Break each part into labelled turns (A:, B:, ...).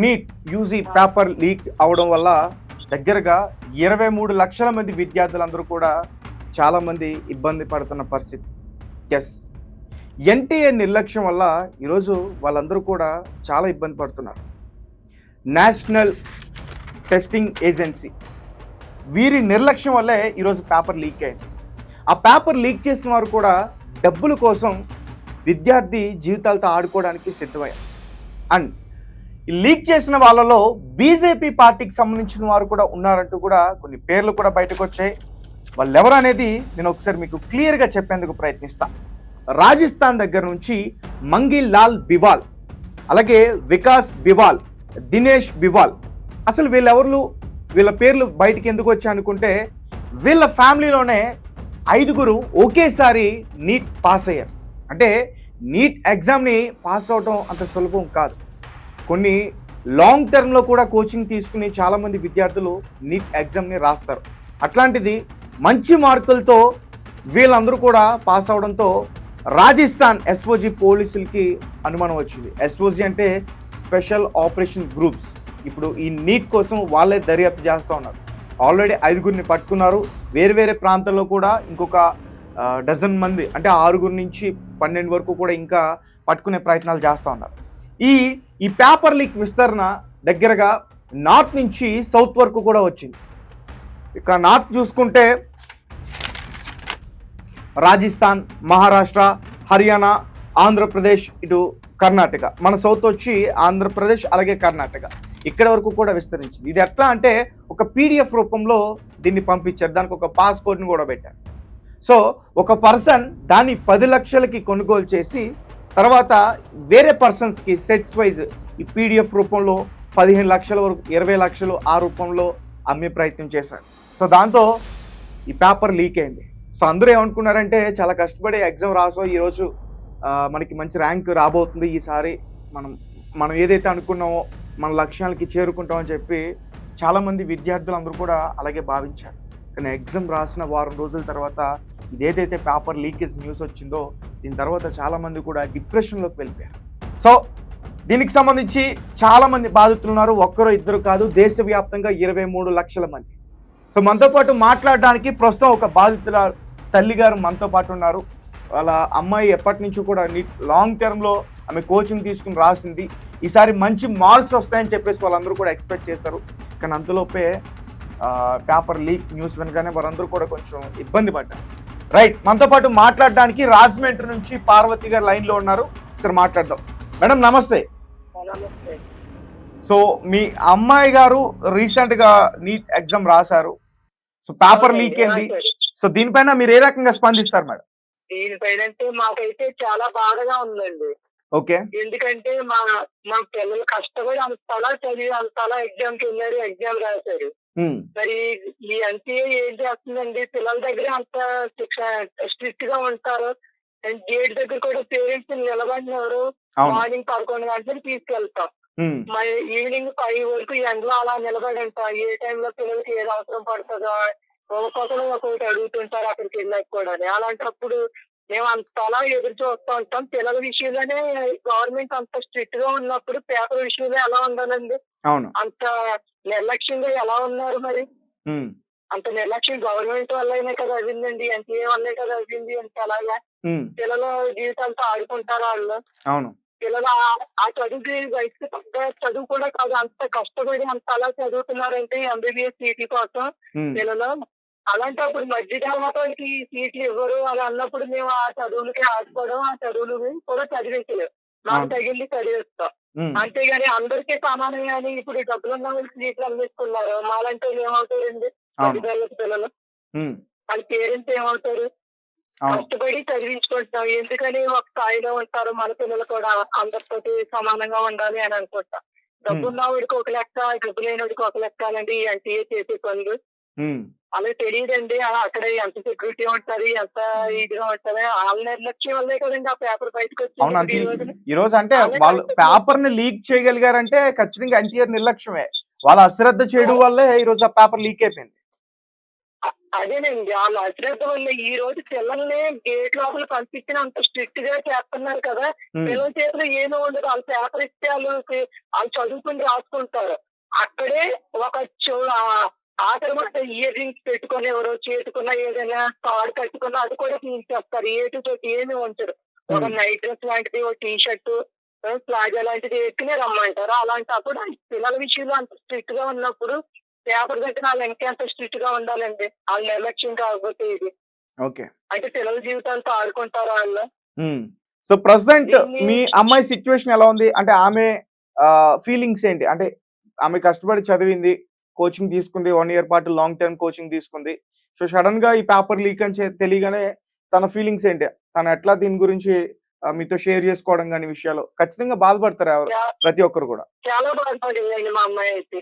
A: NEET UG paper leak అవడం వల్ల దగ్గరగా 23 లక్షల మంది విద్యార్థులందరూ కూడా చాలామంది ఇబ్బంది పడుతున్న పరిస్థితి. ఎస్, ఎన్టీఏ నిర్లక్ష్యం వల్ల ఈరోజు వాళ్ళందరూ కూడా చాలా ఇబ్బంది పడుతున్నారు. నేషనల్ టెస్టింగ్ ఏజెన్సీ వీరి నిర్లక్ష్యం వల్లే ఈరోజు పేపర్ లీక్ అయింది. ఆ పేపర్ లీక్ చేసిన వారు కూడా డబ్బుల కోసం విద్యార్థి జీవితాలతో ఆడుకోవడానికి సిద్ధమయ్యారు. అండ్ లీక్ చేసిన వాళ్ళలో బీజేపీ పార్టీకి సంబంధించిన వారు కూడా ఉన్నారంటూ కూడా కొన్ని పేర్లు కూడా బయటకు వచ్చాయి. వాళ్ళు ఎవరు అనేది నేను ఒకసారి మీకు క్లియర్గా చెప్పేందుకు ప్రయత్నిస్తాను. రాజస్థాన్ దగ్గర నుంచి మంగి లాల్ బివాల్, అలాగే వికాస్ బివాల్, దినేష్ బివాల్. అసలు వీళ్ళ పేర్లు బయటికి ఎందుకు వచ్చాయి అనుకుంటే, వీళ్ళ ఫ్యామిలీలోనే 5గురు ఒకేసారి నీట్ పాస్ అయ్యారు. అంటే నీట్ ఎగ్జామ్ని పాస్ అవడం అంత సులభం కాదు. కొన్ని లాంగ్ టర్మ్లో కూడా కోచింగ్ తీసుకుని చాలామంది విద్యార్థులు నీట్ ఎగ్జామ్ని రాస్తారు. అట్లాంటిది మంచి మార్కులతో వీళ్ళందరూ కూడా పాస్ అవడంతో రాజస్థాన్ ఎస్ఓజీ పోలీసులకి అనుమానం వచ్చింది. ఎస్ఓజీ అంటే స్పెషల్ ఆపరేషన్ గ్రూప్స్. ఇప్పుడు ఈ నీట్ కోసం వాళ్ళే దర్యాప్తు చేస్తూ ఉన్నారు. ఆల్రెడీ 5గురిని పట్టుకున్నారు. వేరే ప్రాంతాల్లో కూడా ఇంకొక డజన్ మంది, అంటే 6 నుంచి 12 వరకు కూడా ఇంకా పట్టుకునే ప్రయత్నాలు చేస్తూ ఉన్నారు. ఈ పేపర్ లీక్ విస్తరణ దగ్గరగా నార్త్ నుంచి సౌత్ వరకు కూడా వచ్చింది. ఇక నార్త్ చూసుకుంటే రాజస్థాన్, మహారాష్ట్ర, హర్యానా, ఆంధ్రప్రదేశ్, ఇటు కర్ణాటక. మన సౌత్ వచ్చి ఆంధ్రప్రదేశ్ అలాగే కర్ణాటక, ఇక్కడ వరకు కూడా విస్తరించింది. ఇది ఎట్లా అంటే ఒక పీడిఎఫ్ రూపంలో దీన్ని పంపించారు. దానికి ఒక పాస్ కోడ్ని కూడా పెట్టారు. సో ఒక పర్సన్ దాన్ని 10 లక్షలకి కొనుగోలు చేసి తర్వాత వేరే పర్సన్స్కి సెట్స్ వైజ్ ఈ పీడిఎఫ్ రూపంలో 15 లక్షల వరకు, 20 లక్షలు ఆ రూపంలో అమ్మే ప్రయత్నం చేశారు. సో దాంతో ఈ పేపర్ లీక్ అయింది. సో అందరూ ఏమనుకున్నారంటే, చాలా కష్టపడి ఎగ్జామ్ రాసో ఈరోజు మనకి మంచి ర్యాంక్ రాబోతుంది, ఈసారి మనం ఏదైతే అనుకున్నామో మన లక్ష్యాలకి చేరుకుంటామని చెప్పి చాలామంది విద్యార్థులు కూడా అలాగే భావించారు. కానీ ఎగ్జామ్ రాసిన వారం రోజుల తర్వాత ఇదేదైతే పేపర్ లీకేజ్ న్యూస్ వచ్చిందో దీని తర్వాత చాలామంది కూడా డిప్రెషన్లోకి వెళ్ళిపోయారు. సో దీనికి సంబంధించి చాలామంది బాధితులు ఉన్నారు. ఒక్కరో ఇద్దరు కాదు, దేశవ్యాప్తంగా 23 లక్షల మంది. సో మనతో పాటు మాట్లాడడానికి ప్రస్తుతం ఒక బాధితుల తల్లిగారు మనతో పాటు ఉన్నారు. వాళ్ళ అమ్మాయి ఎప్పటి నుంచో కూడా లాంగ్ టర్మ్లో ఆమె కోచింగ్ తీసుకుని రాసింది. ఈసారి మంచి మార్క్స్ వస్తాయని చెప్పేసి వాళ్ళందరూ కూడా ఎక్స్పెక్ట్ చేశారు. కానీ అంతలోపే పేపర్ లీక్ న్యూస్ వెనకనే వారందరూ కూడా కొంచెం ఇబ్బంది పడ్డారు. రైట్, మనతో పాటు మాట్లాడడానికి రాజమండ్రి నుంచి పార్వతి గారు లైన్లో ఉన్నారు. సరే మాట్లాడదాం. మేడం నమస్తే. సో మీ అమ్మాయి గారు రీసెంట్గా నీట్ ఎగ్జామ్ రాశారు. సో పేపర్ లీక్ అయింది. సో దీనిపైన మీరు ఏ రకంగా స్పందిస్తారు మేడం?
B: దీనిపైన మాకైతే చాలా బాధగా ఉందండి.
A: ఓకే,
B: ఎందుకంటే మా పిల్లలు కష్టపడి అంతలా చదివి అంతలా ఎగ్జామ్కి వెళ్ళారు, ఎగ్జామ్ రాశారు. మరి ఈ ఎన్టీఏ ఏం చేస్తుందండి, పిల్లల దగ్గర అంత స్ట్రిక్ట్ గా ఉంటారు. గేట్ దగ్గర కూడా పేరెంట్స్ నిలబడినారు. మార్నింగ్ 11 గంటలకు తీసుకెళ్తాం, మరి ఈవినింగ్ 5 వరకు ఎండలో అలా నిలబడి ఉంటాం. ఏ టైంలో పిల్లలకి ఏది అవసరం పడుతుందో ఒక్కొక్కరు ఒక్కొక్కటి అడుగుతుంటారు అక్కడికి వెళ్ళాక కూడా. అలాంటప్పుడు మేము అంతలా ఎదురు చూస్తూ ఉంటాం. పిల్లల విషయంలోనే గవర్నమెంట్ అంత స్ట్రిక్ట్ గా ఉన్నప్పుడు పేపర్ విషయంలో ఎలా ఉండాలండి? అంత నిర్లక్ష్యంగా ఎలా ఉన్నారు? మరి అంత నిర్లక్ష్యం గవర్నమెంట్ వల్లనే కదా అయిందండి, ఎన్టీఏ వల్లే కదా అయింది. అంటే అలాగా పిల్లల జీవితాలతో ఆడుకుంటారు వాళ్ళు. పిల్లలు ఆ చదువుకి వయసుకి తగ్గ చదువు కూడా కాదు, అంత కష్టపడి అంత అలా చదువుతున్నారంటే ఎంబీబీఎస్ సీటీ కోసం పిల్లలు. అలాంటప్పుడు మధ్య తరగతికి సీట్లు ఇవ్వరు అని అన్నప్పుడు మేము ఆ చదువులకి ఆడుకోవడం, ఆ చదువులు కూడా చదివించలేము, మాకు తగిలి చదివిస్తాం. అంతేగాని అందరికీ సమానం. కానీ ఇప్పుడు డబ్బులున్న వాళ్ళు సీట్లు అందిస్తున్నారు. మాలంటే ఏమవుతారండి? పిల్లలు వాళ్ళ పేరెంట్స్ ఏమవుతారు? కష్టపడి చదివించుకుంటాం. ఎందుకని ఒక స్థాయిలో ఉంటారు. మన పిల్లలు కూడా అందరితో సమానంగా ఉండాలి అని అనుకుంటాం. డబ్బున్న వాడికి ఒక లెక్క, డబ్బు లేని వాడికి ఒక లెక్క అనేది ఎన్టీఏ చేసే పనులు. అలా తెలియదండి. అక్కడ ఎంత సెక్యూరిటీ ఉంటది, ఎంత ఇదిగా ఉంటది. వాళ్ళ నిర్లక్ష్యం వల్లే కదండి ఆ పేపర్ బయటకు వచ్చింది.
A: ఈ రోజు అంటే వాళ్ళు పేపర్ ని లీక్ చేయగలిగారంటే ఖచ్చితంగా ఎన్టీఆర్ నిర్లక్ష్యమే. వాళ్ళ అశ్రద్ధ చేయడం వల్లే ఈ రోజు ఆ పేపర్ లీక్ అయిపోయింది.
B: అదేనండి. ఆ అశ్రద్ధ వల్ల ఈ రోజు పిల్లల్ని గేట్ లోపల పంపించినంత స్ట్రిక్ట్ గా చేస్తున్నారు కదా! పిల్లల చేతిలో ఏమీ ఉండదు. ఆళ్ళు పేపర్ ఇస్తే ఆళ్ళు చదువుకుని రాసుకుంటారు. అక్కడే ఒక ఆఖరి మాట ఇయర్ రింగ్స్ పెట్టుకొని ఎవరో చేతుకున్న ఏదైనా తాడు కట్టుకున్నా అది కూడా తీయించేస్తారు. ఏటు తోటి ఏమీ ఉంచరు. ఒక నైట్ డ్రెస్ లాంటిది, ఒక టీ షర్ట్, ప్లాజో లాంటిది వేసుకునే రమ్మంటారు. అలాంటప్పుడు పిల్లల విషయంలో అంత స్ట్రిక్ట్ గా ఉన్నప్పుడు పేపర్ దగ్గర వాళ్ళు ఇంకెంత స్ట్రిక్ట్ గా ఉండాలండి. వాళ్ళ నిర్లక్ష్యం కాకపోతే ఇది.
A: ఓకే.
B: అంటే పిల్లల జీవితాలతో ఆడుకుంటారు వాళ్ళు.
A: సో ప్రెసెంట్ మీ అమ్మాయి సిచ్యువేషన్ ఎలా ఉంది? అంటే ఆమె ఫీలింగ్స్ ఏంటి? అంటే ఆమె కష్టపడి చదివింది, కోచింగ్ తీసుకుంది, 1 ఇయర్ పాటు లాంగ్ టర్మ్ కోచింగ్ తీసుకుంది. సో సడన్ గా ఈ పేపర్ లీక్ అని తెలియగానే తన ఫీలింగ్స్ ఏంటి? తను ఎట్లా దీని గురించి మీతో షేర్ చేసుకోవడం గాని విషయాలు ఖచ్చితంగా బాధపడతారు ఎవరు, ప్రతి ఒక్కరు కూడా.
B: చాలా బాధపడిందండి మా అమ్మాయి అయితే.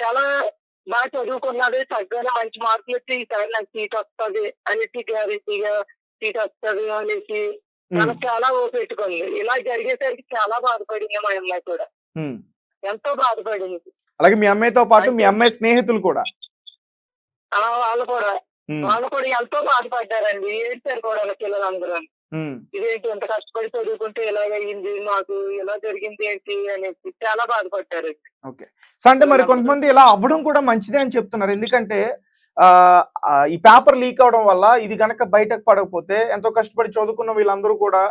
B: చాలా బాగా చదువుకున్నది, తగ్గని మంచి మార్కులు వచ్చి ఈసారి నాకు సీట్ వస్తుంది అనేసి గ్యారెంటీగా సీట్ వస్తుంది అనేసి తనకు చాలా పెట్టుకుంది. ఇలా జరిగేసరికి చాలా బాధపడింది మా అమ్మాయి కూడా. ఎంతో బాధపడింది.
A: అలాగే మీ అమ్మాయితో పాటు మీ అమ్మాయి స్నేహితులు కూడా
B: వాళ్ళు కూడా ఎంతో బాధపడ్డారండి. ఏడ్చారు కూడా పిల్లలందరూ. ఇదేంటి ఎంత కష్టపడి చదువుకుంటే ఇలాగయింది, మాకు ఇలా జరిగింది ఏంటి అనేసి చాలా బాధపడ్డారు.
A: ఓకే. సో అంటే మరి కొంతమంది ఇలా అవ్వడం కూడా మంచిదే అని చెప్తున్నారు. ఎందుకంటే ఈ పేపర్ లీక్ అవడం వల్ల ఇది కనుక బయటకు పడకపోతే ఎంతో కష్టపడి చదువుకున్న వీళ్ళందరూ కూడా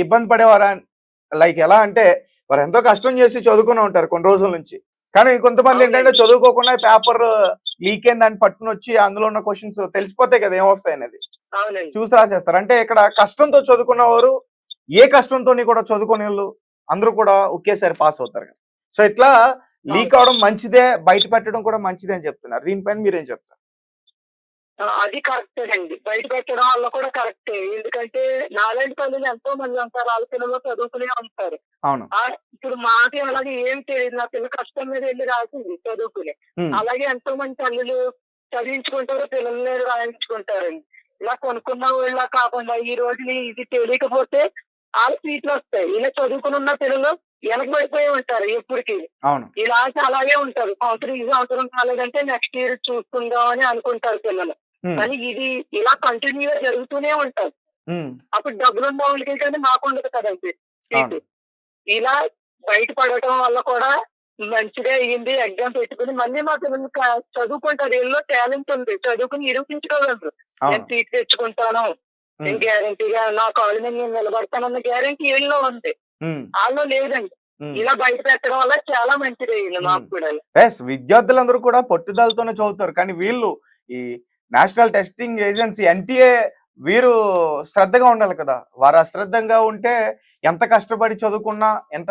A: ఇబ్బంది పడేవారా? లైక్ ఎలా అంటే వారు ఎంతో కష్టం చేసి చదువుకుని ఉంటారు కొన్ని రోజుల నుంచి. కానీ కొంతమంది ఏంటంటే చదువుకోకుండా పేపర్ లీక్ అయింది దాన్ని పట్టుకుని వచ్చి అందులో ఉన్న క్వశ్చన్స్ తెలిసిపోతాయి కదా ఏమొస్తాయి అనేది చూసి రాసేస్తారు. అంటే ఇక్కడ కష్టంతో చదువుకున్న వారు ఏ కష్టంతో కూడా చదువుకునే వాళ్ళు అందరూ కూడా ఒకేసారి పాస్ అవుతారు. సో ఇట్లా లీక్ అవడం మంచిదే, బయట పెట్టడం కూడా మంచిదే అని చెప్తున్నారు. దీనిపైన మీరేం చెప్తారు?
B: అది కరెక్టే అండి. బయట పెట్టడం వల్ల కూడా కరెక్టే. ఎందుకంటే నాలాంటి పనులు ఎంతో మంది ఉంటారు. వాళ్ళ పిల్లలు చదువుకునే ఉంటారు. ఇప్పుడు మాకు అలాగే ఏం తెలియదు. నా పిల్ల కష్టం మీద వెళ్ళి రాసింది చదువుకుని. అలాగే ఎంతో మంది తల్లులు చదివించుకుంటారు, పిల్లల్ని రాయించుకుంటారండి. ఇలా కొనుక్కున్న వాళ్ళ కాకుండా ఈ రోజుని ఇది తెలియకపోతే వాళ్ళ సీట్లు వస్తాయి. ఇలా చదువుకుని ఉన్న పిల్లలు వెనకబడిపోయి ఉంటారు ఎప్పటికీ. ఇలా అలాగే ఉంటారు. ఈ సంవత్సరం కాలేదంటే నెక్స్ట్ ఇయర్ చూసుకుందాం అని అనుకుంటారు పిల్లలు. కానీ ఇది ఇలా కంటిన్యూగా జరుగుతూనే ఉంటారు. అప్పుడు డబ్బులు ఉన్న వాళ్ళకి కానీ మాకు ఉండదు కదండి సీటు. ఇలా బయటపడటం వల్ల కూడా మంచిగా అయ్యింది. ఎగ్జామ్ పెట్టుకుని మళ్ళీ మా పిల్లలు చదువుకుంటారు. వీళ్ళలో టాలెంట్ ఉంది, చదువుకుని నిరూపించుకోగలరు. నేను సీట్ తెచ్చుకుంటాను, నేను గ్యారంటీగా నా కాళ్ళు మీద నేను నిలబడతానన్న గ్యారంటీ వీళ్ళలో ఉంది. వాళ్ళు లేదండి. ఇలా బయట పెట్టడం వల్ల చాలా మంచిది అయ్యింది మాకు కూడా.
A: విద్యార్థులందరూ కూడా పట్టుదలతోనే చదువుతారు. కానీ వీళ్ళు ఈ నేషనల్ టెస్టింగ్ ఏజెన్సీ NTA వీరు శ్రద్ధగా ఉండాలి కదా. వారు అశ్రద్ధంగా ఉంటే ఎంత కష్టపడి చదువుకున్నా, ఎంత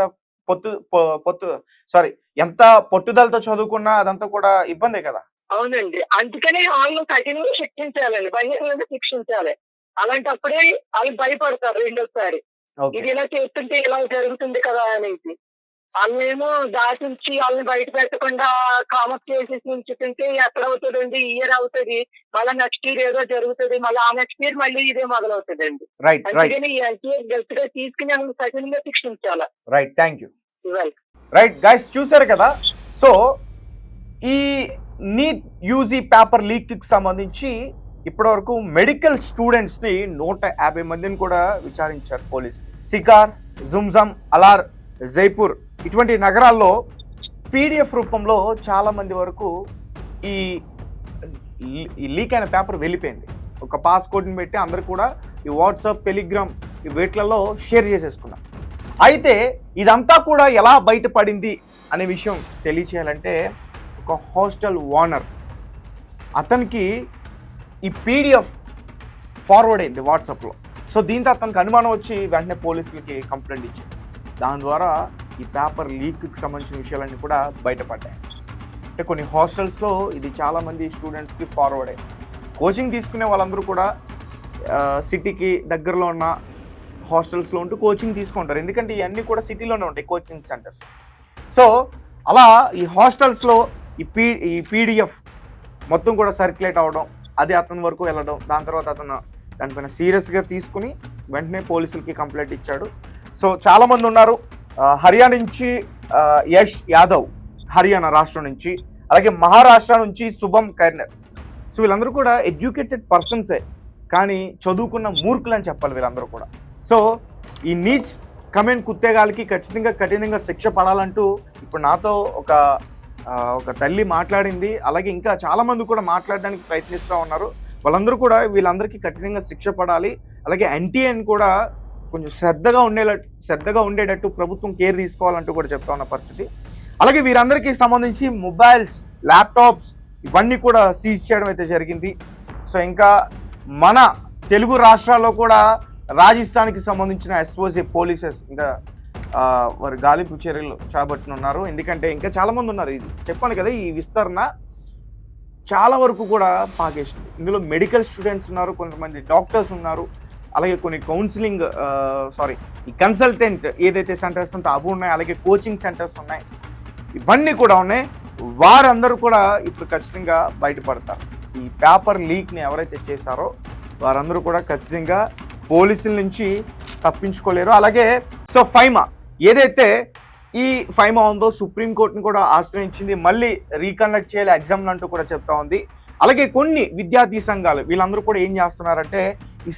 A: ఎంత పట్టుదలతో చదువుకున్నా అదంతా కూడా ఇబ్బందే కదా.
B: అవునండి. అందుకని వాళ్ళు కఠినంగా శిక్షించాలండి, బహిరంగంగా శిక్షించాలి. అలాంటప్పుడే వాళ్ళు భయపడతారు రెండోసారి. ఇది ఇలా చేస్తుంటే ఇలా జరుగుతుంది కదా అనేసి. వాళ్ళేమో దాచించి వాళ్ళని బయట పెట్టకుండా కామర్స్ చేసేసి ఉంచుతుంటే ఎక్కడ అవుతుందండి, ఇయర్ అవుతుంది, మళ్ళీ నెక్స్ట్ ఇయర్ ఏదో జరుగుతుంది, మళ్ళీ ఆ నెక్స్ట్ ఇయర్ మళ్ళీ ఇదే మొదలవుతుందండి. అందుకని గట్టిగా తీసుకుని కఠినంగా శిక్షించాలి.
A: Right, thank you. Right guys, చూసారు కదా. సో ఈ నీట్ యూజీ పేపర్ లీక్ కి సంబంధించి ఇప్పటి వరకు మెడికల్ స్టూడెంట్స్ ని 150 మందిని కూడా విచారించారు పోలీస్. సికార్, జుమ్జమ్, అలార్, జైపూర్ ఇటువంటి నగరాల్లో PDF రూపంలో చాలా మంది వరకు ఈ లీక్ అయిన పేపర్ వెళ్ళిపోయింది. ఒక పాస్కోడ్ని పెట్టి అందరు కూడా ఈ వాట్సాప్, టెలిగ్రామ్ వీటిలలో షేర్ చేసేసుకున్నారు. అయితే ఇదంతా కూడా ఎలా బయటపడింది అనే విషయం తెలియచేయాలంటే ఒక హాస్టల్ ఓనర్ అతనికి ఈ PDF ఫార్వర్డ్ అయింది వాట్సాప్లో. సో దీంతో అతనికి అనుమానం వచ్చి వెంటనే పోలీసులకి కంప్లైంట్ ఇచ్చింది. దాని ద్వారా ఈ పేపర్ లీక్కి సంబంధించిన విషయాలన్నీ కూడా బయటపడ్డాయి. అంటే కొన్ని హాస్టల్స్లో ఇది చాలామంది స్టూడెంట్స్కి ఫార్వర్డ్ అయింది. కోచింగ్ తీసుకునే వాళ్ళందరూ కూడా సిటీకి దగ్గరలో ఉన్న హాస్టల్స్లో ఉంటూ కోచింగ్ తీసుకుంటారు. ఎందుకంటే ఇవన్నీ కూడా సిటీలోనే ఉంటాయి కోచింగ్ సెంటర్స్. సో అలా ఈ హాస్టల్స్లో ఈ PDF మొత్తం కూడా సర్క్యులేట్ అవ్వడం, అది అతని వరకు వెళ్ళడం, దాని తర్వాత అతను దానిపైన సీరియస్గా తీసుకుని వెంటనే పోలీసులకి కంప్లైంట్ ఇచ్చాడు. సో చాలామంది ఉన్నారు. హర్యానా నుంచి యష్ యాదవ్ హర్యానా రాష్ట్రం నుంచి, అలాగే మహారాష్ట్ర నుంచి శుభం కర్నర్, సో వీళ్ళందరూ కూడా ఎడ్యుకేటెడ్ పర్సన్సే, కానీ చదువుకున్న మూర్ఖులు అని చెప్పాలి వీళ్ళందరూ కూడా. సో ఈ నీచ్ కమెంట్ కుత్తేగాలకి ఖచ్చితంగా కఠినంగా శిక్ష పడాలంటూ ఇప్పుడు నాతో ఒక తల్లి మాట్లాడింది. అలాగే ఇంకా చాలామంది కూడా మాట్లాడడానికి ప్రయత్నిస్తూ ఉన్నారు. వాళ్ళందరూ కూడా వీళ్ళందరికీ కఠినంగా శిక్ష పడాలి. అలాగే ఎన్టీఏని కూడా కొంచెం శ్రద్ధగా ఉండేటట్టు ప్రభుత్వం కేర్ తీసుకోవాలంటూ కూడా చెప్తా ఉన్న పరిస్థితి. అలాగే వీరందరికీ సంబంధించి మొబైల్స్, ల్యాప్టాప్స్ ఇవన్నీ కూడా సీజ్ చేయడం అయితే జరిగింది. సో ఇంకా మన తెలుగు రాష్ట్రాల్లో కూడా రాజస్థాన్కి సంబంధించిన ఎస్ఓజీ పోలీసెస్ ఇంకా వారి గాలింపు చర్యలు చేపట్టనున్నారు. ఎందుకంటే ఇంకా చాలామంది ఉన్నారు. ఇది చెప్పాను కదా, ఈ విస్తరణ చాలా వరకు కూడా పాకేసింది. ఇందులో మెడికల్ స్టూడెంట్స్ ఉన్నారు, కొంతమంది డాక్టర్స్ ఉన్నారు, అలాగే కొన్ని కౌన్సిలింగ్ ఈ కన్సల్టెంట్ ఏదైతే సెంటర్స్ ఉంటే అవి ఉన్నాయి, అలాగే కోచింగ్ సెంటర్స్ ఉన్నాయి, ఇవన్నీ కూడా ఉన్నాయి. వారందరూ కూడా ఇప్పుడు ఖచ్చితంగా బయటపడతారు. ఈ పేపర్ లీక్ని ఎవరైతే చేశారో వారందరూ కూడా ఖచ్చితంగా పోలీసుల నుంచి తప్పించుకోలేరు. అలాగే సో ఫైమా ఏదైతే ఈ ఫైమా ఉందో సుప్రీంకోర్టుని కూడా ఆశ్రయించింది, మళ్ళీ రీకండక్ట్ చేయాలి ఎగ్జామ్లు అంటూ కూడా చెప్తా ఉంది. అలాగే కొన్ని విద్యార్థి సంఘాలు వీళ్ళందరూ కూడా ఏం చేస్తున్నారంటే ఈ